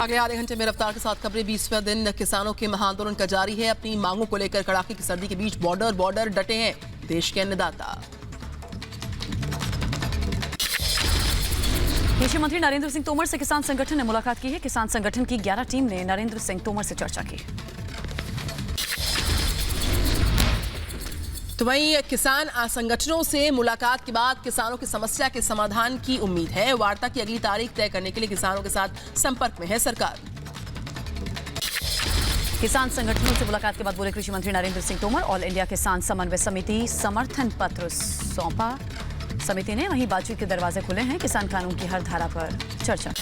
अगले आधे घंटे में रफ्तार के साथ खबरें। 20वें दिन किसानों के महाआंदोलन का जारी है। अपनी मांगों को लेकर कड़ाके की सर्दी के बीच बॉर्डर डटे हैं देश के अन्नदाता। कृषि मंत्री नरेंद्र सिंह तोमर से किसान संगठन ने मुलाकात की है। किसान संगठन की 11 टीम ने नरेंद्र सिंह तोमर से चर्चा की। तो वहीं किसान संगठनों से मुलाकात के बाद किसानों की समस्या के समाधान की उम्मीद है। वार्ता की अगली तारीख तय करने के लिए किसानों के साथ संपर्क में है सरकार। किसान संगठनों से मुलाकात के बाद बोले कृषि मंत्री नरेंद्र सिंह तोमर। ऑल इंडिया किसान समन्वय समिति समर्थन पत्र सौंपा समिति ने। वहीं बातचीत के दरवाजे खुले हैं। किसान कानून की हर धारा पर चर्चा।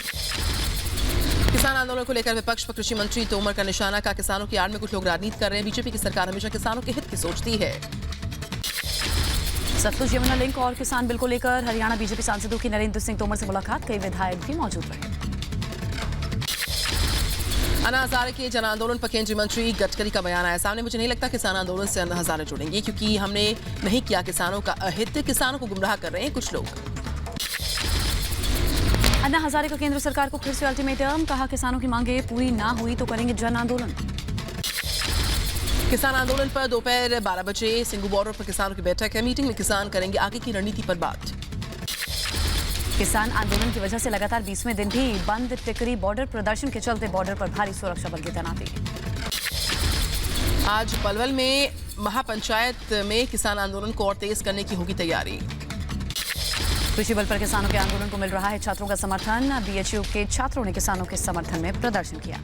किसान आंदोलन को लेकर विपक्ष पर कृषि मंत्री तोमर का निशाना। का किसानों की आड़ में कुछ लोग राजनीति कर रहे हैं। बीजेपी की सरकार हमेशा किसानों के हित की सोचती है। सतलुज यमुना लिंक और किसान बिल को लेकर हरियाणा बीजेपी सांसदों की नरेंद्र सिंह तोमर से मुलाकात। कई विधायक भी मौजूद रहे। अन्ना हजारे के जन आंदोलन पर केंद्रीय मंत्री गडकरी का बयान आया सामने। मुझे नहीं लगता किसान आंदोलन से अन्ना हजारे जुड़ेंगे, क्योंकि हमने नहीं किया किसानों का अहित। किसानों को गुमराह कर रहे हैं कुछ लोग। अन्ना हजारे का केंद्र सरकार को फिर से अल्टीमेटम। कहा किसानों की मांगे पूरी ना हुई तो करेंगे जन आंदोलन। किसान आंदोलन पर दोपहर 12 बजे सिंगू बॉर्डर पर किसानों की बैठक है। मीटिंग में किसान करेंगे आगे की रणनीति पर बात। किसान आंदोलन की वजह से लगातार 20वें दिन भी बंद टिकरी बॉर्डर। प्रदर्शन के चलते बॉर्डर पर भारी सुरक्षा बल की तैनाती। आज पलवल में महापंचायत में किसान आंदोलन को और तेज करने की होगी तैयारी। कृषि बल पर किसानों के आंदोलन को मिल रहा है छात्रों का समर्थन। बीएचयू के छात्रों ने किसानों के समर्थन में प्रदर्शन किया।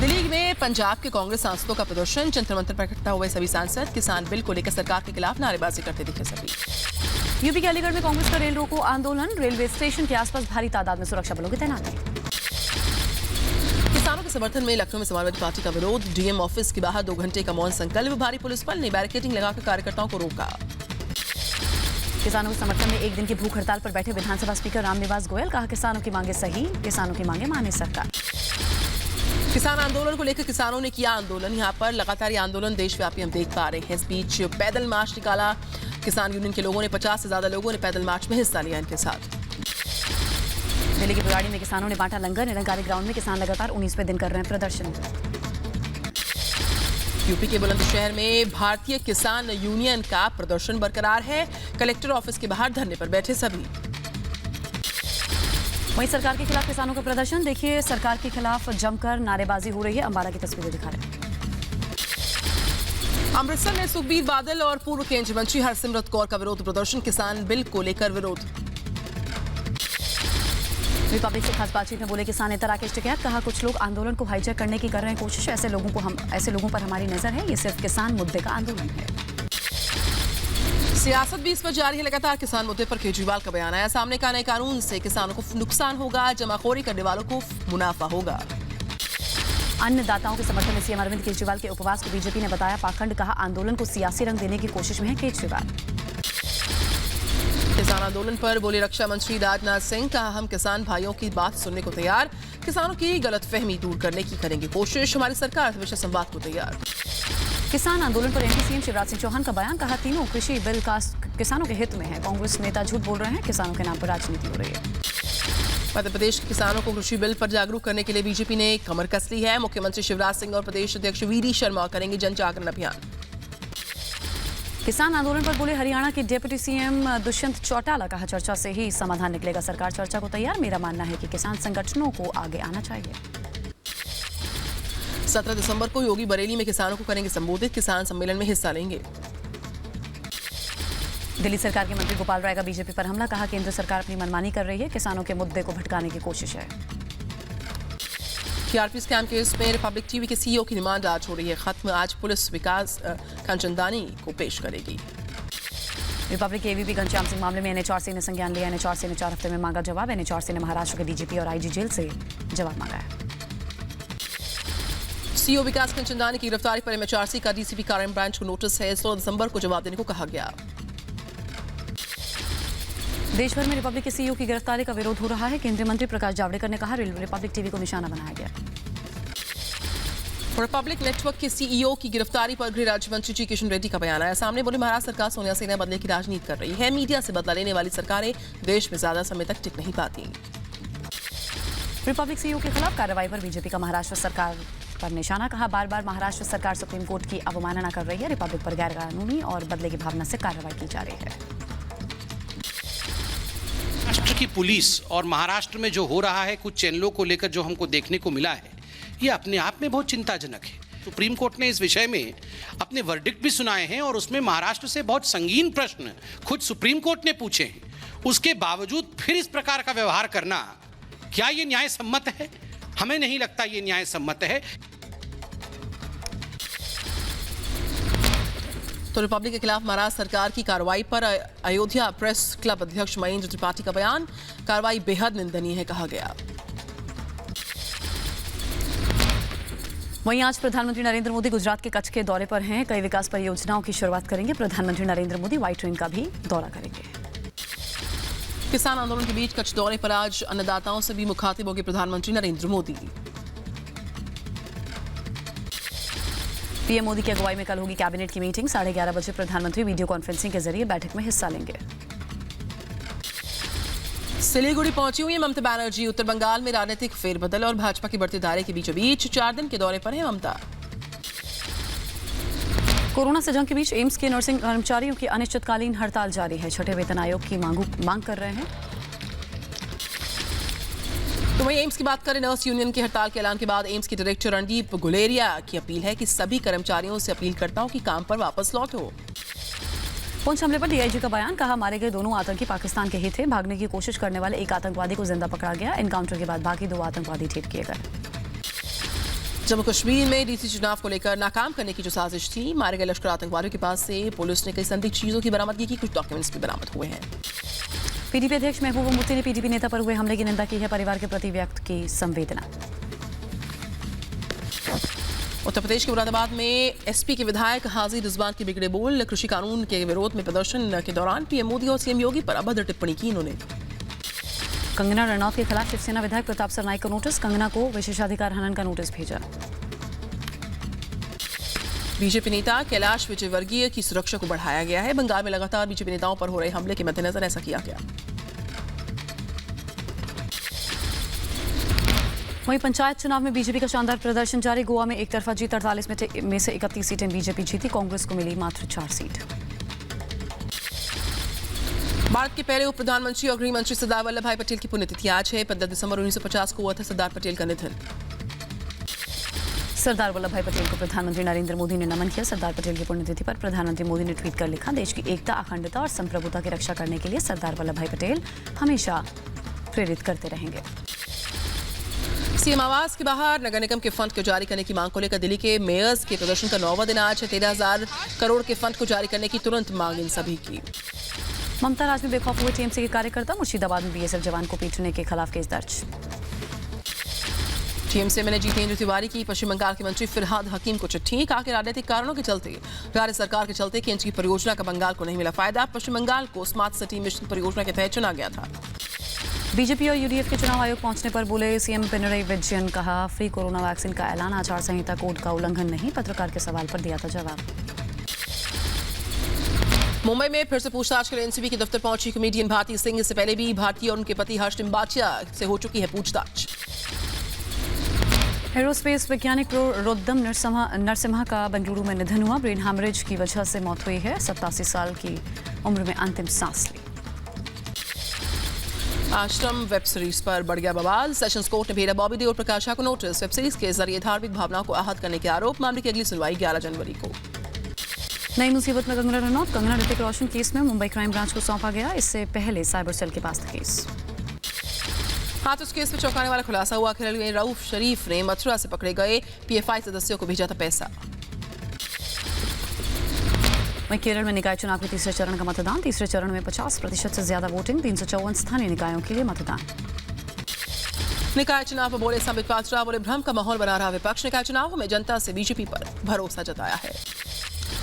दिल्ली में पंजाब के कांग्रेस सांसदों का प्रदर्शन। जंतर मंतर पर इकट्ठा हुए सभी सांसद किसान बिल को लेकर सरकार के खिलाफ नारेबाजी करते दिखे सभी। यूपी के अलीगढ़ में कांग्रेस का रेल रोको आंदोलन। रेलवे स्टेशन के आसपास भारी तादाद में सुरक्षा बलों की तैनाती। किसानों के समर्थन में लखनऊ में समाजवादी पार्टी का विरोध। डीएम ऑफिस के बाहर 2 घंटे का मौन संकल्प। भारी पुलिस बल ने बैरिकेडिंग लगाकर कार्यकर्ताओं को रोका। किसानों के समर्थन में एक दिन की भूख हड़ताल पर बैठे विधानसभा स्पीकर रामनिवास गोयल। कहा किसानों की मांगे सही, किसानों की मांगे माने सरकार। किसान आंदोलन को लेकर किसानों ने किया आंदोलन। यहाँ पर लगातार ये आंदोलन देशव्यापी हम देख पा रहे हैं। इस बीच पैदल मार्च निकाला किसान यूनियन के लोगों ने। 50 से ज्यादा लोगों ने पैदल मार्च में हिस्सा लिया इनके साथ। दिल्ली की बुराड़ी में किसानों ने बांटा लंगर। निरंकारी ग्राउंड में किसान लगातार 19वें दिन कर रहे हैं प्रदर्शन। यूपी के बुलंदशहर में भारतीय किसान यूनियन का प्रदर्शन बरकरार है। कलेक्टर ऑफिस के बाहर धरने पर बैठे सभी। वहीं सरकार के खिलाफ किसानों का प्रदर्शन। देखिए सरकार के खिलाफ जमकर नारेबाजी हो रही है। अंबाला की तस्वीरें दिखा रहे हैं। अमृतसर में सुखबीर बादल और पूर्व केंद्रीय मंत्री हरसिमरत कौर का विरोध प्रदर्शन। किसान बिल को लेकर विरोध। रिपब्लिक से खास बातचीत में बोले किसान नेता राकेश टिकैत। कहा कुछ लोग आंदोलन को हाईजैक करने की कर रहे हैं कोशिश। ऐसे लोगों पर हमारी नजर है। ये सिर्फ किसान मुद्दे का आंदोलन है। सियासत भी इस पर जारी है। लगातार किसान मुद्दे पर केजरीवाल का बयान आया सामने। का नए कानून से किसानों को नुकसान होगा, जमाखोरी करने वालों को मुनाफा होगा। अन्नदाताओं के समर्थन में सीएम अरविंद केजरीवाल के उपवास को बीजेपी ने बताया पाखंड। कहा आंदोलन को सियासी रंग देने की कोशिश में है केजरीवाल। किसान आंदोलन पर बोले रक्षा मंत्री राजनाथ सिंह। कहा हम किसान भाइयों की बात सुनने को तैयार। किसानों की गलतफहमी दूर करने की करेंगे कोशिश। हमारी सरकार हमेशा संवाद को तैयार। किसान आंदोलन पर एमपी सीएम शिवराज सिंह चौहान का बयान। कहा तीनों कृषि बिल का किसानों के हित में है। कांग्रेस नेता झूठ बोल रहे हैं। किसानों के नाम पर राजनीति हो रही है। मध्य प्रदेश के किसानों को कृषि बिल पर जागरूक करने के लिए बीजेपी ने कमर कस ली है। मुख्यमंत्री शिवराज सिंह और प्रदेश अध्यक्ष वीडी शर्मा करेंगे जन जागरण अभियान। किसान आंदोलन पर बोले हरियाणा के डिप्टी सीएम दुष्यंत चौटाला। कहा चर्चा से ही समाधान निकलेगा। सरकार चर्चा को तैयार। मेरा मानना है कि किसान संगठनों को आगे आना चाहिए। 17 दिसंबर को योगी बरेली में किसानों को करेंगे संबोधित। किसान सम्मेलन में हिस्सा लेंगे। दिल्ली सरकार के मंत्री गोपाल राय का बीजेपी पर हमला। कहा केंद्र सरकार अपनी मनमानी कर रही है। किसानों के मुद्दे को भटकाने की कोशिश है। टीआरपी स्कैम केस में रिपब्लिक टीवी के सीईओ की रिमांड आज हो रही है खत्म। आज पुलिस विकास कंचनदानी को पेश करेगी। रिपब्लिक के एवीपी घनश्याम सिंह मामले में एनएचआरसी ने संज्ञान लिया। एनएचआरसी ने 4 हफ्ते में मांगा जवाब। एनएचआरसी ने महाराष्ट्र के डीजीपी और आईजी जेल से जवाब मांगा है। सीईओ विकास कंचनदानी की गिरफ्तारी पर एमएचआरसी का डीसीपी क्राइम ब्रांच को नोटिस है। 16 दिसंबर को जवाब देने को कहा गया। देश भर में रिपब्लिक के सीईओ की गिरफ्तारी का विरोध हो रहा है। केंद्रीय मंत्री प्रकाश जावड़ेकर ने कहा रिपब्लिक टीवी को निशाना बनाया गया। रिपब्लिक नेटवर्क के सीईओ की गिरफ्तारी पर गृह राज्य मंत्री जी किशन रेड्डी का बयान आया सामने। बोले महाराष्ट्र सरकार सोनिया सिन्हा बदले की राजनीति कर रही है। मीडिया से बदला लेने वाली सरकारें देश में ज्यादा समय तक टिक नहीं पाती। रिपब्लिक सीईओ के खिलाफ कार्रवाई पर बीजेपी का महाराष्ट्र सरकार पर निशाना। कहा, बार बार महाराष्ट्र सरकार सुप्रीम कोर्ट की अवमानना कर रही है। रिपब्लिक पर गैर कानूनी और बदले की भावना से कार्रवाई की जा रही है। महाराष्ट्र की पुलिस और महाराष्ट्र में जो हो रहा है, कुछ चैनलों को लेकर जो हमको देखने को मिला है, ये अपने आप में बहुत चिंताजनक है। सुप्रीम कोर्ट ने इस विषय में अपने वर्डिक्ट भी सुनाए हैं और उसमें महाराष्ट्र से बहुत संगीन प्रश्न खुद सुप्रीम कोर्ट ने पूछे हैं। उसके बावजूद फिर इस प्रकार का व्यवहार करना, क्या ये न्याय सम्मत है? हमें नहीं लगता ये न्याय सम्मत है। तो रिपब्लिक के खिलाफ महाराष्ट्र सरकार की कार्रवाई पर अयोध्या प्रेस क्लब अध्यक्ष महेंद्र त्रिपाठी का बयान। कार्रवाई बेहद निंदनीय है कहा गया। वहीं आज प्रधानमंत्री नरेंद्र मोदी गुजरात के कच्छ के दौरे पर हैं। कई विकास परियोजनाओं की शुरुआत करेंगे। प्रधानमंत्री नरेंद्र मोदी व्हाइट ट्रेन का भी दौरा करेंगे। किसान आंदोलन के बीच कच्छ दौरे पर आज अन्नदाताओं से भी मुखातिब होंगे प्रधानमंत्री नरेंद्र मोदी। पीएम मोदी की अगुवाई में कल होगी कैबिनेट की मीटिंग। 11:30 बजे प्रधानमंत्री वीडियो कॉन्फ्रेंसिंग के जरिए बैठक में हिस्सा लेंगे। सिलीगुड़ी पहुंची हुई है ममता बनर्जी। उत्तर बंगाल में राजनीतिक फेरबदल और भाजपा की बढ़ते दायरे के बीच 4 दिन के दौरे पर है ममता। कोरोना से जंग के बीच एम्स के नर्सिंग कर्मचारियों की अनिश्चितकालीन हड़ताल जारी है। छठे वेतन आयोग की मांग कर रहे हैं। तो वहीं एम्स की बात करें, नर्स यूनियन की हड़ताल के ऐलान के बाद एम्स के डायरेक्टर रणदीप गुलेरिया की अपील है कि सभी कर्मचारियों से अपील करता हूं कि काम पर वापस लौटो। पुंछ हमले पर डीआईजी का बयान। कहा, मारे गए दोनों आतंकी पाकिस्तान के ही थे। भागने की कोशिश करने वाले एक आतंकवादी को जिंदा पकड़ा गया। एनकाउंटर के बाद बाकी 2 आतंकवादी ठीक किए गए। जम्मू कश्मीर में डीसी चुनाव को लेकर नाकाम करने की जो साजिश थी, मारे गए लश्कर आतंकवादियों के पास से पुलिस ने कई संदिग्ध चीजों की बरामदगी की। कुछ डॉक्यूमेंट्स भी बरामद हुए हैं। पीडीपी अध्यक्ष महबूबा मुफ्ती ने पीडीपी नेता पर हुए हमले की निंदा की है। परिवार के प्रति व्यक्त की संवेदना। उत्तर प्रदेश के मुरादाबाद में एसपी के विधायक हाजी रिजवान के बिगड़े बोल। कृषि कानून के विरोध में प्रदर्शन के दौरान पीएम मोदी और सीएम योगी पर अभद्र टिप्पणी की इन्होंने। कंगना रनौत के खिलाफ शिवसेना विधायक प्रताप सरनाईक को नोटिस। कंगना को विशेषाधिकार हनन का नोटिस भेजा। बीजेपी नेता कैलाश विजयवर्गीय की सुरक्षा को बढ़ाया गया है। बंगाल में लगातार बीजेपी नेताओं पर हो रहे हमले के मद्देनजर ऐसा किया गया। वहीं पंचायत चुनाव में बीजेपी का शानदार प्रदर्शन जारी। गोवा में एक तरफा जीत। 48 में से 31 सीटें बीजेपी जीती। कांग्रेस को मिली मात्र 4 सीट। भारत के पहले उप प्रधानमंत्री और गृह मंत्री सरदार वल्लभ भाई पटेल की पुण्यतिथि आज है। 15 दिसंबर 1950 को हुआ था सरदार पटेल का निधन। सरदार वल्लभ भाई पटेल को प्रधानमंत्री नरेंद्र मोदी ने नमन किया। सरदार पटेल की पुण्यतिथि पर प्रधानमंत्री मोदी ने ट्वीट कर लिखा, देश की एकता, अखंडता और संप्रभुता की रक्षा करने के लिए सरदार वल्लभ भाई पटेल हमेशा प्रेरित करते रहेंगे। सीएम आवास के बाहर नगर निगम के फंड को जारी करने की मांग को लेकर दिल्ली के मेयर्स के प्रदर्शन का 9वां दिन आज है। 13,000 करोड़ के फंड को जारी करने की तुरंत मांग इन सभी की। ममता राज में बेखौफ हुए टीएमसी के कार्यकर्ता। मुर्शिदाबाद में बीएसएफ जवान को पीटने के खिलाफ केस दर्ज। टीएमसी एमएलए जितेंद्र तिवारी की पश्चिम बंगाल के मंत्री फिरहाद हकीम को चिट्ठी। कहा कि राजनीतिक कारणों के चलते, राज्य सरकार के चलते केंद्र की परियोजना का बंगाल को नहीं मिला फायदा। पश्चिम बंगाल को स्मार्ट सिटी मिशन परियोजना के तहत चुना गया था। बीजेपी और यूडीएफ के चुनाव आयोग पहुंचने पर बोले सीएम पिनरई विजयन। कहा, फ्री कोरोना वैक्सीन का ऐलान आचार संहिता कोड का उल्लंघन नहीं। पत्रकार के सवाल पर दिया था जवाब। मुंबई में फिर से पूछताछ के लिए एनसीबी के दफ्तर पहुंची कॉमेडियन भारती सिंह। इससे पहले भी भारती और उनके पति हर्ष टिम्बाचिया से हो चुकी है पूछताछ। एरोस्पेस वैज्ञानिक रोद्दम नरसिम्हा का बेंगलुरु में निधन हुआ। ब्रेन हैमरेज की वजह से मौत हुई है। 87 साल की उम्र में अंतिम सांस ली। आश्रम वेब सीरीज पर बढ़ गया बवाल। सेशंस कोर्ट ने भेजा बॉबी देओल और प्रकाश झा को नोटिस। वेब सीरीज के जरिए धार्मिक भावनाओं को आहत करने के आरोप। मामले की अगली सुनवाई 11 जनवरी को। नई मुसीबत में कंगना रनौत। कंगना ऋतिक रोशन केस में मुंबई क्राइम ब्रांच को सौंपा गया। इससे पहले साइबर सेल के पास था केस। हाथरस केस में चौंकाने वाला खुलासा हुआ। खेल में रऊफ शरीफ ने मथुरा से पकड़े गए पीएफआई सदस्यों को भेजा था पैसा। वहीं केरल में निकाय चुनाव के तीसरे चरण का मतदान। तीसरे चरण में 50% से ज्यादा वोटिंग। 354 स्थानीय निकायों के लिए मतदान। निकाय चुनाव पर बोले संबित पात्रा। बोले भ्रम का माहौल बना रहा विपक्ष। निकाय चुनाव में जनता से बीजेपी पर भरोसा जताया है।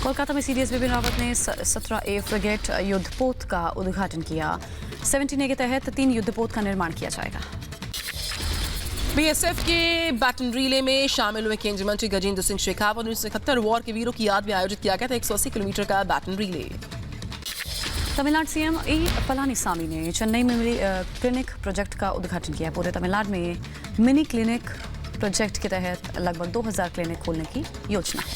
कोलकाता में सीडीएस बिपिन रावत ने 17A फ्रिगेट युद्धपोत का उद्घाटन किया। 17A के तहत 3 युद्धपोत का निर्माण किया जाएगा। बीएसएफ के बैटन रिले में शामिल हुए केंद्रीय मंत्री गजेंद्र सिंह शेखावत। 1971 वॉर के वीरों की याद में आयोजित किया गया था 180 किलोमीटर का बैटन रिले। तमिलनाडु सीएम ई पलानीसामी ने चेन्नई में मिली क्लिनिक प्रोजेक्ट का उद्घाटन किया। पूरे तमिलनाडु में मिनी क्लिनिक प्रोजेक्ट के तहत लगभग 2000 क्लिनिक खोलने की योजना है।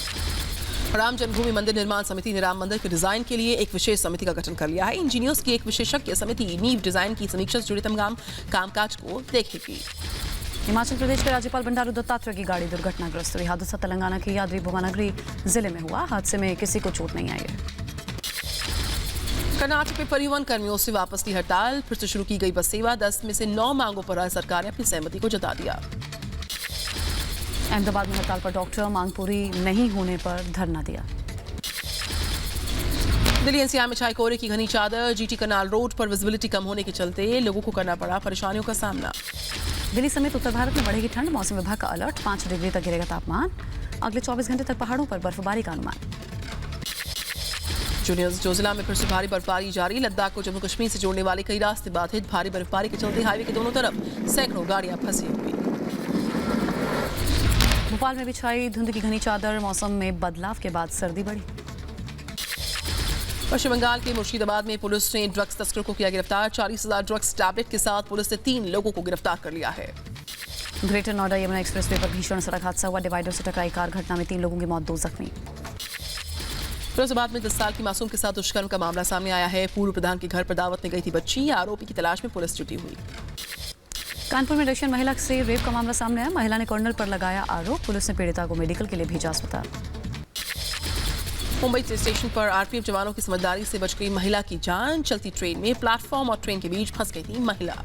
राम जन्मभूमि मंदिर निर्माण समिति ने राम मंदिर के डिजाइन के लिए एक विशेष समिति का गठन कर लिया है। इंजीनियर्स की एक विशेषज्ञ समिति नींव डिजाइन की समीक्षा से जुड़े तमाम कामकाज को देखेगी। हिमाचल प्रदेश के राज्यपाल बंडारू दत्तात्रेय की गाड़ी दुर्घटनाग्रस्त हुई। हादसा तेलंगाना के यादवी भुवनागिरी जिले में हुआ। हादसे में किसी को चोट नहीं आई है। कर्नाटक में परिवहन कर्मियों से वापस की हड़ताल, फिर से शुरू की गई बस सेवा। 10 में से 9 मांगों पर राज्य सरकार ने अपनी सहमति को जता दिया। अहमदाबाद में हड़ताल पर डॉक्टर, मांग पूरी नहीं होने पर धरना दिया। दिल्ली एनसीआर में छाई कोहरे की घनी चादर। जीटी करनाल रोड पर विजिबिलिटी कम होने के चलते लोगों को करना पड़ा परेशानियों का सामना। दिल्ली समेत उत्तर भारत में बढ़ेगी ठंड। मौसम विभाग का अलर्ट, 5 डिग्री तक गिरेगा तापमान। अगले 24 घंटे तक पहाड़ों पर बर्फबारी का अनुमान। जूनियर्स जोजिला में फिर से भारी बर्फबारी जारी। लद्दाख को जम्मू कश्मीर से जोड़ने वाले कई रास्ते बाधित। भारी बर्फबारी के चलते हाईवे के दोनों तरफ सैकड़ों गाड़ियां फंसी हुई। भोपाल में भी छाई धुंध की घनी चादर। मौसम में बदलाव के बाद सर्दी बढ़ी। पश्चिम बंगाल के मुर्शिदाबाद में पुलिस ने ड्रग्स तस्कर को किया गिरफ्तार। 40,000 ड्रग्स टैबलेट के साथ पुलिस ने 3 लोगों को गिरफ्तार कर लिया है। ग्रेटर नोएडा यमुना एक्सप्रेसवे पर भीषण सड़क हादसा हुआ। डिवाइडर से टकराई कार। घटना में 3 लोगों की मौत, 2 जख्मी। फिरोजाबाद में 10 साल की मासूम के साथ दुष्कर्म का मामला सामने आया है। पूर्व प्रधान के घर पर दावत में गई थी बच्ची। आरोपी की तलाश में पुलिस जुटी हुई। कानपुर में रशियन महिला से रेप का मामला सामने आया। महिला ने कर्नल पर लगाया आरोप। पुलिस ने पीड़िता को मेडिकल के लिए भेजा अस्पताल। मुंबई स्टेशन पर आरपीएफ जवानों की समझदारी से बच गई महिला की जान। चलती ट्रेन में प्लेटफॉर्म और ट्रेन के बीच फंस गई थी महिला।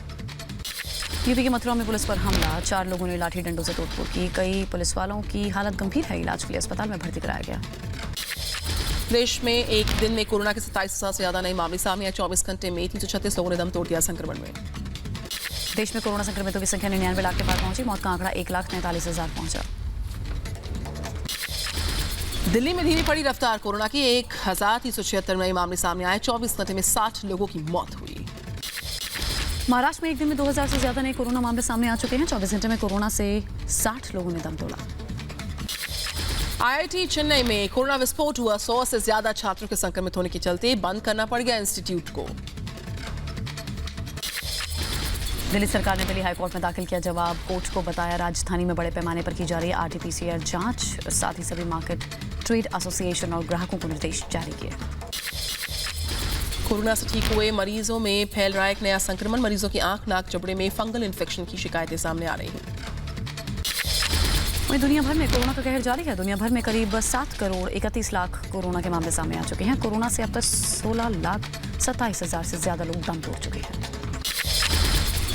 यूपी के मथुरा में पुलिस पर हमला। 4 लोगों ने लाठी डंडों से तोड़फोड़ की। कई पुलिस वालों की हालत गंभीर है। इलाज के लिए अस्पताल में भर्ती कराया गया। देश में एक दिन में कोरोना के 27,000 से ज्यादा नए मामले सामने आए। 24 घंटे में 336 लोगों ने दम तोड़ दिया संक्रमण में। देश में कोरोना संक्रमितों की संख्या 99 लाख के पार पहुंची। मौत का आंकड़ा 1,43,000 पहुंचा। दिल्ली में धीमी पड़ी रफ्तार। कोरोना की 1,376 नए मामले सामने आए। 24 घंटे में 60 लोगों की मौत हुई। महाराष्ट्र में एक दिन में 2000 से ज्यादा नए कोरोना मामले सामने आ चुके हैं। 24 घंटे में कोरोना से 60 लोगों ने दम तोड़ा। आईआईटी चेन्नई में कोरोना विस्फोट हुआ। 100 से ज्यादा छात्रों के संक्रमित होने के चलते बंद करना पड़ गया इंस्टीट्यूट को। दिल्ली सरकार ने दिल्ली हाईकोर्ट में दाखिल किया जवाब। कोर्ट को बताया राजधानी में बड़े पैमाने पर की जा रही है आरटीपीसीआर जांच। साथ ही सभी मार्केट ट्रेड एसोसिएशन और ग्राहकों को निर्देश जारी किए। कोरोना से ठीक हुए मरीजों में फैल रहा है एक नया संक्रमण। मरीजों की आंख, नाक, जबड़े में फंगल इन्फेक्शन की शिकायतें सामने आ रही हैं। वहीं दुनिया भर में कोरोना का कहर जारी है। दुनिया भर में करीब 7 करोड़ 31 लाख कोरोना के मामले सामने आ चुके हैं। कोरोना से अब तक 16,27,000 से ज्यादा लोग दम तोड़ चुके हैं।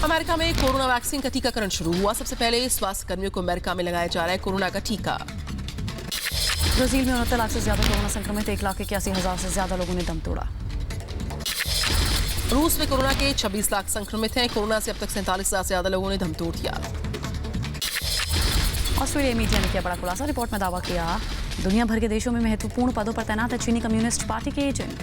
अमेरिका में कोरोना वैक्सीन का टीकाकरण शुरू हुआ। सबसे पहले स्वास्थ्य कर्मियों को अमेरिका में लगाया जा रहा है कोरोना का टीका। ब्राजील में 69 लाख से ज्यादा कोरोना संक्रमित। 1,81,000 से ज्यादा लोगों ने दम तोड़ा। रूस में कोरोना के 26 लाख संक्रमित हैं। कोरोना से अब तक 47,000 से ज्यादा लोगों ने दम तोड़ दिया। ऑस्ट्रेलिया मीडिया ने किया बड़ा खुलासा। रिपोर्ट में दावा किया दुनिया भर के देशों में महत्वपूर्ण पदों पर तैनात है चीनी कम्युनिस्ट पार्टी के एजेंट।